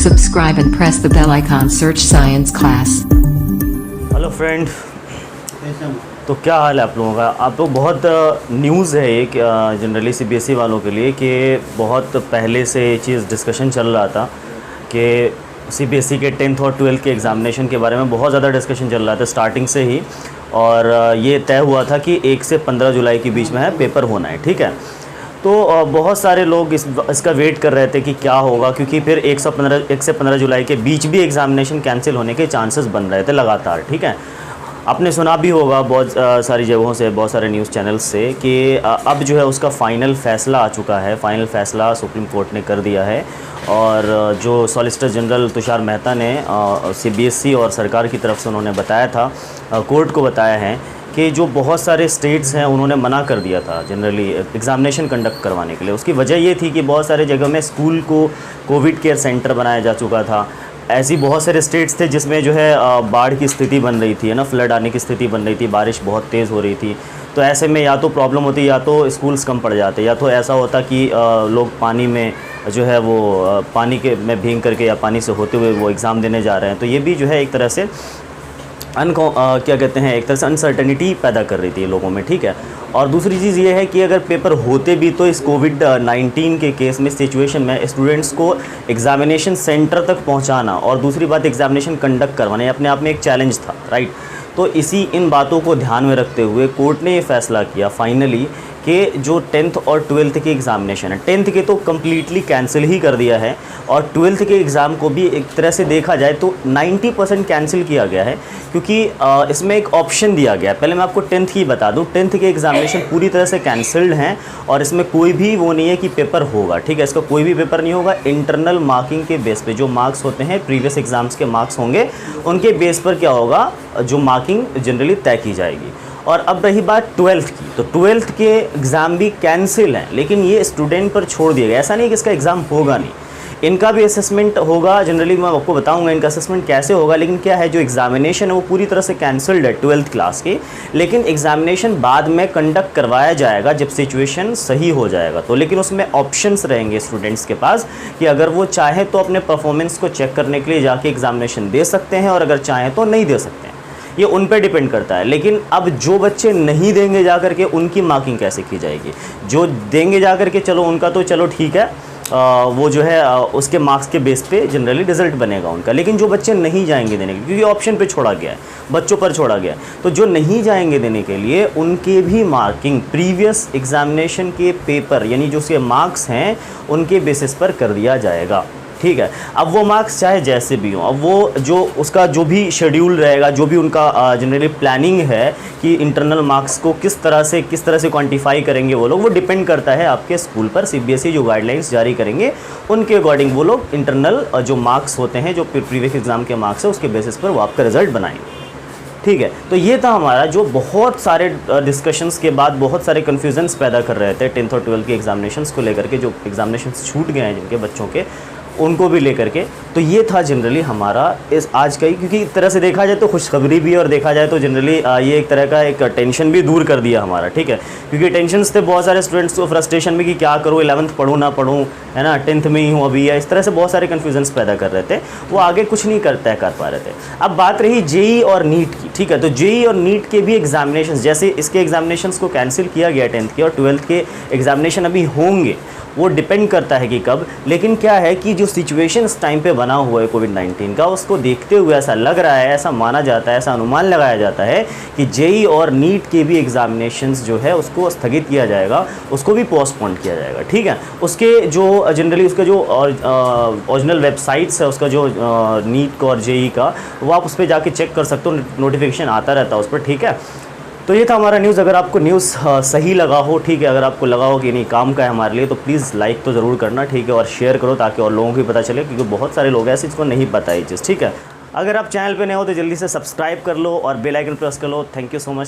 subscribe and press the bell icon. Search science class. Hello friend, तो क्या हाल है आप लोगों का। आप लोग बहुत न्यूज़ है एक जनरली सीबीएसई वालों के लिए कि बहुत पहले से ये चीज़ डिस्कशन चल रहा था कि सीबीएसई के 10th और 12th के एग्ज़ामिनेशन के बारे में बहुत ज़्यादा डिस्कशन चल रहा था स्टार्टिंग से ही। और ये तय हुआ था कि 1 से 15 जुलाई के बीच में है पेपर होना है, ठीक है। तो बहुत सारे लोग इसका वेट कर रहे थे कि क्या होगा, क्योंकि फिर 1 से 15 जुलाई के बीच भी एग्ज़ामिनेशन कैंसिल होने के चांसेस बन रहे थे लगातार, ठीक है। आपने सुना भी होगा बहुत सारी जगहों से, बहुत सारे न्यूज़ चैनल्स से कि अब जो है उसका फ़ाइनल फ़ैसला आ चुका है। फ़ाइनल फ़ैसला सुप्रीम कोर्ट ने कर दिया है। और जो सॉलिसिटर जनरल तुषार मेहता ने सीबीएसई और सरकार की तरफ से उन्होंने बताया था, कोर्ट को बताया है कि जो बहुत सारे स्टेट्स हैं उन्होंने मना कर दिया था जनरली एग्ज़ामिनेशन कंडक्ट करवाने के लिए। उसकी वजह ये थी कि बहुत सारे जगह में स्कूल को कोविड केयर सेंटर बनाया जा चुका था। ऐसी बहुत सारे स्टेट्स थे जिसमें जो है बाढ़ की स्थिति बन रही थी, है ना, फ्लड आने की स्थिति बन रही थी, बारिश बहुत तेज़ हो रही थी। तो ऐसे में या तो प्रॉब्लम होती, या तो स्कूल्स कम पड़ जाते, या तो ऐसा होता कि लोग पानी में जो है वो पानी के में भीग करके या पानी से होते हुए वो एग्ज़ाम देने जा रहे हैं। तो ये भी जो है एक तरह से क्या कहते हैं, एक तरह से अनसर्टेनिटी पैदा कर रही थी लोगों में, ठीक है। और दूसरी चीज़ ये है कि अगर पेपर होते भी तो इस कोविड-19 के केस में सिचुएशन में स्टूडेंट्स को एग्ज़ामिनेशन सेंटर तक पहुंचाना और दूसरी बात एग्ज़ामिनेशन कंडक्ट करवाना, ये अपने आप में एक चैलेंज था, राइट। तो इन बातों को ध्यान में रखते हुए कोर्ट ने ये फैसला किया फाइनली कि जो 10th और 12th के एग्ज़ामिनेशन है, 10th के तो कम्प्लीटली कैंसिल ही कर दिया है, और 12th के एग्ज़ाम को भी एक तरह से देखा जाए तो 90% कैंसिल किया गया है, क्योंकि इसमें एक ऑप्शन दिया गया है। पहले मैं आपको 10th की बता दूं, 10th के एग्ज़ामिनेशन पूरी तरह से कैंसिल्ड हैं और इसमें कोई भी वो नहीं है कि पेपर होगा, ठीक है। इसका कोई भी पेपर नहीं होगा। इंटरनल मार्किंग के बेस पे जो मार्क्स होते हैं, प्रीवियस एग्ज़ाम्स के मार्क्स होंगे, उनके बेस पर क्या होगा, जो मार्किंग जनरली तय की जाएगी। और अब रही बात 12th की, तो 12th के एग्ज़ाम भी कैंसिल हैं, लेकिन ये स्टूडेंट पर छोड़ दिया गया। ऐसा नहीं कि इसका एग्ज़ाम होगा नहीं, इनका भी असेसमेंट होगा। जनरली मैं आपको बताऊंगा इनका असेसमेंट कैसे होगा, लेकिन क्या है, जो एग्ज़ामिनेशन है वो पूरी तरह से कैंसिल्ड है 12th क्लास की, लेकिन एग्ज़ामिनेशन बाद में कंडक्ट करवाया जाएगा जब सिचुएशन सही हो जाएगा। तो लेकिन उसमें ऑप्शंस रहेंगे स्टूडेंट्स के पास कि अगर वो चाहे तो अपने परफॉर्मेंस को चेक करने के लिए जाके एग्ज़ामिनेशन दे सकते हैं, और अगर चाहें तो नहीं दे सकते हैं। ये उन पे डिपेंड करता है। लेकिन अब जो बच्चे नहीं देंगे जा कर के, उनकी मार्किंग कैसे की जाएगी। जो देंगे जा कर के, चलो उनका तो चलो ठीक है, वो जो है उसके मार्क्स के बेस पे जनरली रिजल्ट बनेगा उनका। लेकिन जो बच्चे नहीं जाएंगे देने के लिए, क्योंकि ऑप्शन पे छोड़ा गया है, बच्चों पर छोड़ा गया है, तो जो नहीं जाएंगे देने के लिए उनके भी मार्किंग प्रीवियस एग्ज़ामिनेशन के पेपर यानी जो उसके मार्क्स हैं उनके बेसिस पर कर दिया जाएगा, ठीक है। अब वो मार्क्स चाहे जैसे भी हों, अब वो जो उसका जो भी शेड्यूल रहेगा, जो भी उनका जनरली प्लानिंग है कि इंटरनल मार्क्स को किस तरह से क्वांटिफाई करेंगे वो लोग, वो डिपेंड करता है आपके स्कूल पर। सीबीएसई जो गाइडलाइंस जारी करेंगे उनके अकॉर्डिंग वो लोग इंटरनल जो मार्क्स होते हैं, जो प्रीवियस एग्ज़ाम के मार्क्स है, उसके बेसिस पर वो आपका रिजल्ट बनाएंगे, ठीक है। तो ये था हमारा, जो बहुत सारे डिस्कशंस के बाद बहुत सारे कन्फ्यूजन्स पैदा कर रहे थे 10th और 12th के एग्ज़ामिनेशंस को लेकर के, जो एग्ज़ामिनेशंस छूट गए हैं जिनके बच्चों के, उनको भी लेकर के। तो ये था जनरली हमारा इस आज का ही, क्योंकि एक तरह से देखा जाए तो खुशखबरी भी, और देखा जाए तो जनरली ये एक तरह का एक टेंशन भी दूर कर दिया हमारा, ठीक है। क्योंकि टेंशन्स थे बहुत सारे स्टूडेंट्स को, फ्रस्ट्रेशन में कि क्या करूँ, 11th पढ़ूँ ना पढ़ूँ, है ना, 10th में ही हूँ अभी, या इस तरह से बहुत सारे कन्फ्यूजन्स पैदा कर रहे थे। वो आगे कुछ नहीं तय कर पा रहे थे। अब बात रही जेई और नीट की, ठीक है। तो जेई और नीट के भी एग्ज़ामिनेशन, जैसे इसके एग्ज़ामिनेशंस को कैंसिल किया गया 10th के, और 12th के एग्ज़ामिनेशन अभी होंगे, वो डिपेंड करता है कि कब। लेकिन क्या है कि जो सिचुएशन इस टाइम पे बना हुआ है कोविड-19 का, उसको देखते हुए ऐसा लग रहा है, ऐसा माना जाता है, ऐसा अनुमान लगाया जाता है कि जेई और नीट के भी एग्ज़ामिनेशंस जो है उसको स्थगित किया जाएगा, उसको भी पोस्टपोन किया जाएगा, ठीक है। उसके जो जनरली उसका जो ओरिजिनल वेबसाइट्स है, उसका जो नीट का और जेई का, वो आप उस पर जाके चेक कर सकते हो, नोटिफिकेशन आता रहता है उस पर, ठीक है। तो ये था हमारा न्यूज़। अगर आपको न्यूज़ सही लगा हो, ठीक है, अगर आपको लगा हो कि नहीं काम का है हमारे लिए, तो प्लीज़ लाइक तो ज़रूर करना, ठीक है, और शेयर करो ताकि और लोगों को भी पता चले, क्योंकि बहुत सारे लोग ऐसे जिसको नहीं पता ये चीज़, ठीक है। अगर आप चैनल पे नए हो तो जल्दी से सब्सक्राइब कर लो और बेल आइकन प्रेस कर लो। Thank you so much.